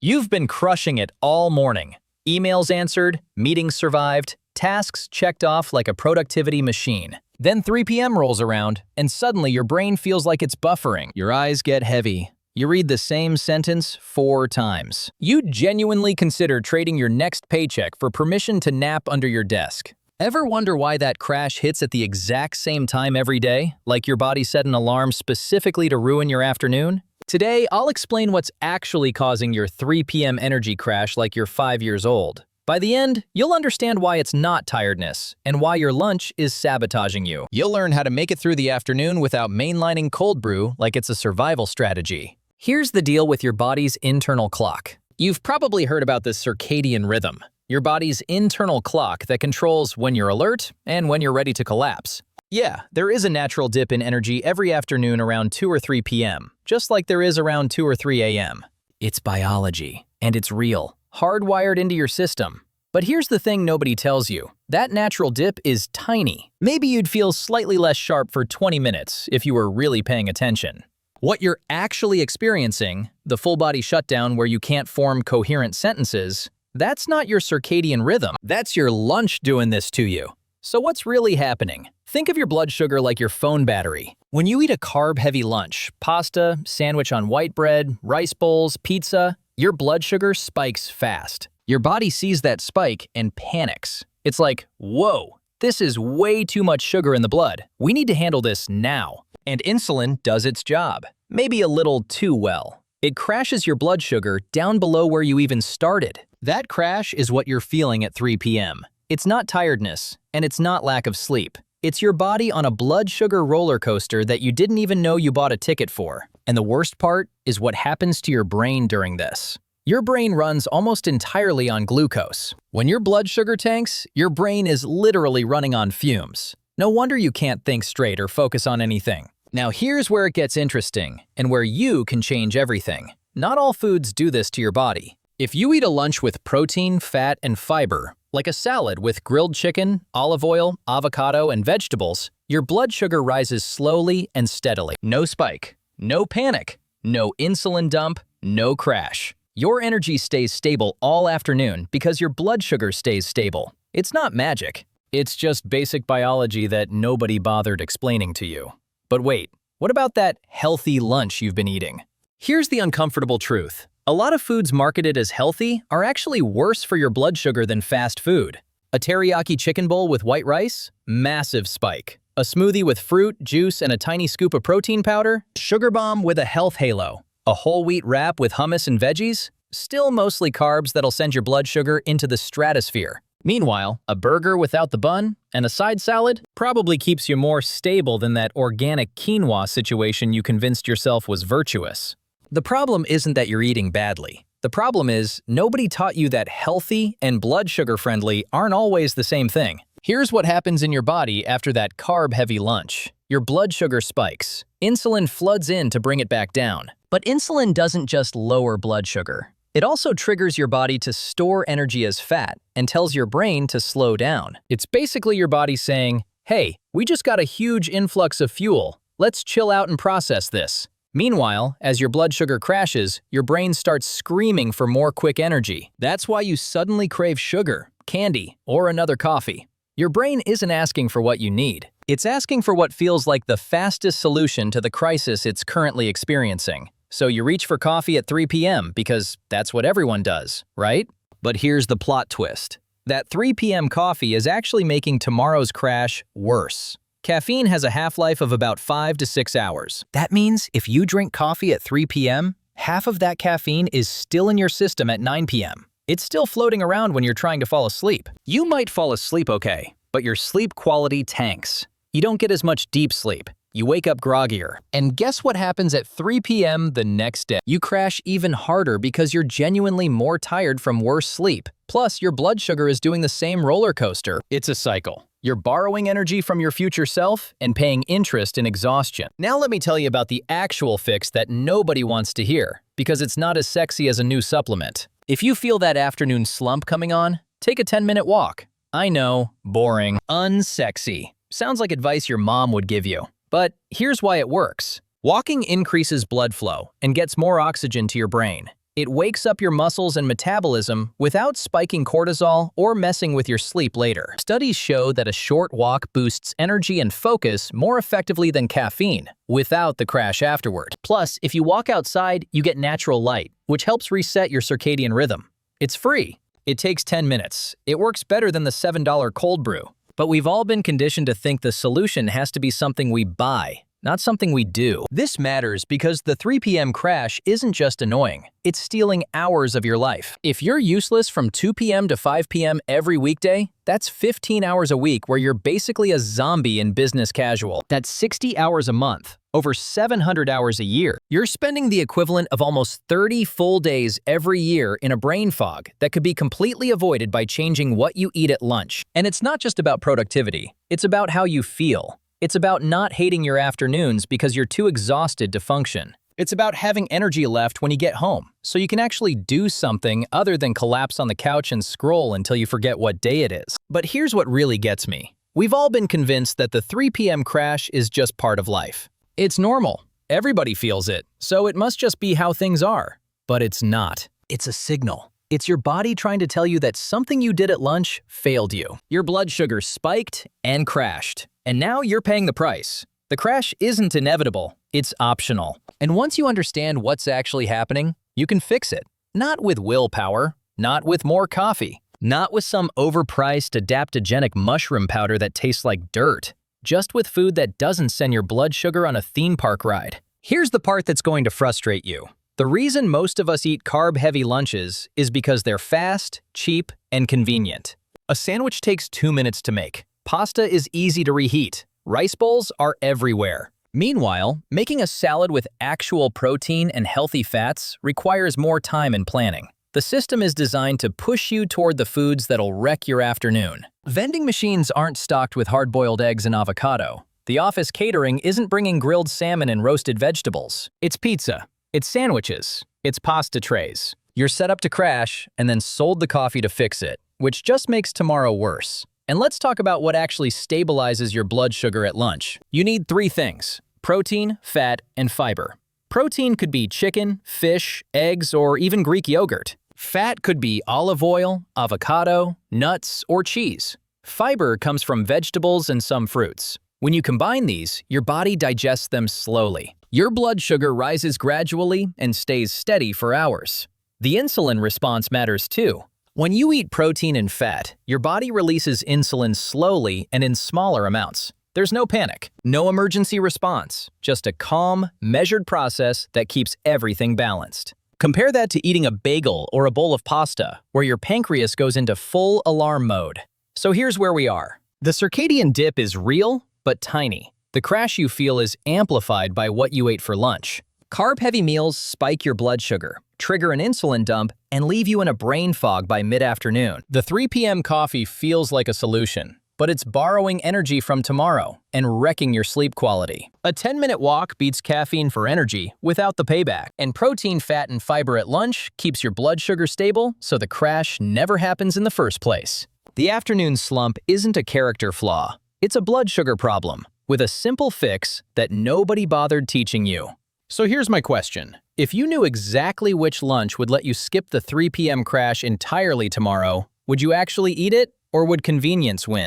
You've been crushing it all morning. Emails answered, meetings survived, tasks checked off like a productivity machine. Then 3 p.m. rolls around, and suddenly your brain feels like it's buffering. Your eyes get heavy. You read the same sentence 4 times. You genuinely consider trading your next paycheck for permission to nap under your desk. Ever wonder why that crash hits at the exact same time every day, like your body set an alarm specifically to ruin your afternoon? Today, I'll explain what's actually causing your 3 p.m. energy crash like you're 5 years old. By the end, you'll understand why it's not tiredness and why your lunch is sabotaging you. You'll learn how to make it through the afternoon without mainlining cold brew like it's a survival strategy. Here's the deal with your body's internal clock. You've probably heard about the circadian rhythm, your body's internal clock that controls when you're alert and when you're ready to collapse. Yeah, there is a natural dip in energy every afternoon around 2 or 3 p.m., just like there is around 2 or 3 a.m. It's biology, and it's real, hardwired into your system. But here's the thing nobody tells you. That natural dip is tiny. Maybe you'd feel slightly less sharp for 20 minutes if you were really paying attention. What you're actually experiencing, the full-body shutdown where you can't form coherent sentences, that's not your circadian rhythm. That's your lunch doing this to you. So what's really happening? Think of your blood sugar like your phone battery. When you eat a carb-heavy lunch, pasta, sandwich on white bread, rice bowls, pizza, your blood sugar spikes fast. Your body sees that spike and panics. It's like, whoa, this is way too much sugar in the blood. We need to handle this now. And insulin does its job, maybe a little too well. It crashes your blood sugar down below where you even started. That crash is what you're feeling at 3 p.m. It's not tiredness, and it's not lack of sleep. It's your body on a blood sugar roller coaster that you didn't even know you bought a ticket for. And the worst part is what happens to your brain during this. Your brain runs almost entirely on glucose. When your blood sugar tanks, your brain is literally running on fumes. No wonder you can't think straight or focus on anything. Now here's where it gets interesting, and where you can change everything. Not all foods do this to your body. If you eat a lunch with protein, fat, and fiber, like a salad with grilled chicken, olive oil, avocado, and vegetables, your blood sugar rises slowly and steadily. No spike, no panic, no insulin dump, no crash. Your energy stays stable all afternoon because your blood sugar stays stable. It's not magic. It's just basic biology that nobody bothered explaining to you. But wait, what about that healthy lunch you've been eating? Here's the uncomfortable truth. A lot of foods marketed as healthy are actually worse for your blood sugar than fast food. A teriyaki chicken bowl with white rice? Massive spike. A smoothie with fruit, juice, and a tiny scoop of protein powder? Sugar bomb with a health halo. A whole wheat wrap with hummus and veggies? Still mostly carbs that'll send your blood sugar into the stratosphere. Meanwhile, a burger without the bun and a side salad probably keeps you more stable than that organic quinoa situation you convinced yourself was virtuous. The problem isn't that you're eating badly. The problem is nobody taught you that healthy and blood sugar friendly aren't always the same thing. Here's what happens in your body after that carb-heavy lunch. Your blood sugar spikes. Insulin floods in to bring it back down. But insulin doesn't just lower blood sugar. It also triggers your body to store energy as fat and tells your brain to slow down. It's basically your body saying, hey, we just got a huge influx of fuel. Let's chill out and process this. Meanwhile, as your blood sugar crashes, your brain starts screaming for more quick energy. That's why you suddenly crave sugar, candy, or another coffee. Your brain isn't asking for what you need. It's asking for what feels like the fastest solution to the crisis it's currently experiencing. So you reach for coffee at 3 p.m. because that's what everyone does, right? But here's the plot twist. That 3 p.m. coffee is actually making tomorrow's crash worse. Caffeine has a half-life of about 5 to 6 hours. That means if you drink coffee at 3 p.m., half of that caffeine is still in your system at 9 p.m. It's still floating around when you're trying to fall asleep. You might fall asleep okay, but your sleep quality tanks. You don't get as much deep sleep. You wake up groggier. And guess what happens at 3 p.m. the next day? You crash even harder because you're genuinely more tired from worse sleep. Plus, your blood sugar is doing the same roller coaster. It's a cycle. You're borrowing energy from your future self and paying interest in exhaustion. Now let me tell you about the actual fix that nobody wants to hear, because it's not as sexy as a new supplement. If you feel that afternoon slump coming on, take a 10-minute walk. I know, boring, unsexy. Sounds like advice your mom would give you. But here's why it works. Walking increases blood flow and gets more oxygen to your brain. It wakes up your muscles and metabolism without spiking cortisol or messing with your sleep later. Studies show that a short walk boosts energy and focus more effectively than caffeine, without the crash afterward. Plus, if you walk outside, you get natural light, which helps reset your circadian rhythm. It's free. It takes 10 minutes. It works better than the $7 cold brew. But we've all been conditioned to think the solution has to be something we buy, not something we do. This matters because the 3 p.m. crash isn't just annoying, it's stealing hours of your life. If you're useless from 2 p.m. to 5 p.m. every weekday, that's 15 hours a week where you're basically a zombie in business casual. That's 60 hours a month, over 700 hours a year. You're spending the equivalent of almost 30 full days every year in a brain fog that could be completely avoided by changing what you eat at lunch. And it's not just about productivity, it's about how you feel. It's about not hating your afternoons because you're too exhausted to function. It's about having energy left when you get home, so you can actually do something other than collapse on the couch and scroll until you forget what day it is. But here's what really gets me. We've all been convinced that the 3 p.m. crash is just part of life. It's normal. Everybody feels it, so it must just be how things are. But it's not. It's a signal. It's your body trying to tell you that something you did at lunch failed you. Your blood sugar spiked and crashed. And now you're paying the price. The crash isn't inevitable, it's optional. And once you understand what's actually happening, you can fix it. Not with willpower, not with more coffee, not with some overpriced adaptogenic mushroom powder that tastes like dirt, just with food that doesn't send your blood sugar on a theme park ride. Here's the part that's going to frustrate you. The reason most of us eat carb-heavy lunches is because they're fast, cheap, and convenient. A sandwich takes 2 minutes to make. Pasta is easy to reheat. Rice bowls are everywhere. Meanwhile, making a salad with actual protein and healthy fats requires more time and planning. The system is designed to push you toward the foods that'll wreck your afternoon. Vending machines aren't stocked with hard-boiled eggs and avocado. The office catering isn't bringing grilled salmon and roasted vegetables. It's pizza. It's sandwiches. It's pasta trays. You're set up to crash and then sold the coffee to fix it, which just makes tomorrow worse. And let's talk about what actually stabilizes your blood sugar at lunch. You need 3 things: protein, fat, and fiber. Protein could be chicken, fish, eggs, or even Greek yogurt. Fat could be olive oil, avocado, nuts, or cheese. Fiber comes from vegetables and some fruits. When you combine these, your body digests them slowly. Your blood sugar rises gradually and stays steady for hours. The insulin response matters too. When you eat protein and fat, your body releases insulin slowly and in smaller amounts. There's no panic, no emergency response, just a calm, measured process that keeps everything balanced. Compare that to eating a bagel or a bowl of pasta, where your pancreas goes into full alarm mode. So here's where we are. The circadian dip is real, but tiny. The crash you feel is amplified by what you ate for lunch. Carb-heavy meals spike your blood sugar, trigger an insulin dump, and leave you in a brain fog by mid-afternoon. The 3 p.m. coffee feels like a solution, but it's borrowing energy from tomorrow and wrecking your sleep quality. A 10-minute walk beats caffeine for energy without the payback, and protein, fat, and fiber at lunch keeps your blood sugar stable so the crash never happens in the first place. The afternoon slump isn't a character flaw. It's a blood sugar problem with a simple fix that nobody bothered teaching you. So here's my question. If you knew exactly which lunch would let you skip the 3 p.m. crash entirely tomorrow, would you actually eat it, or would convenience win?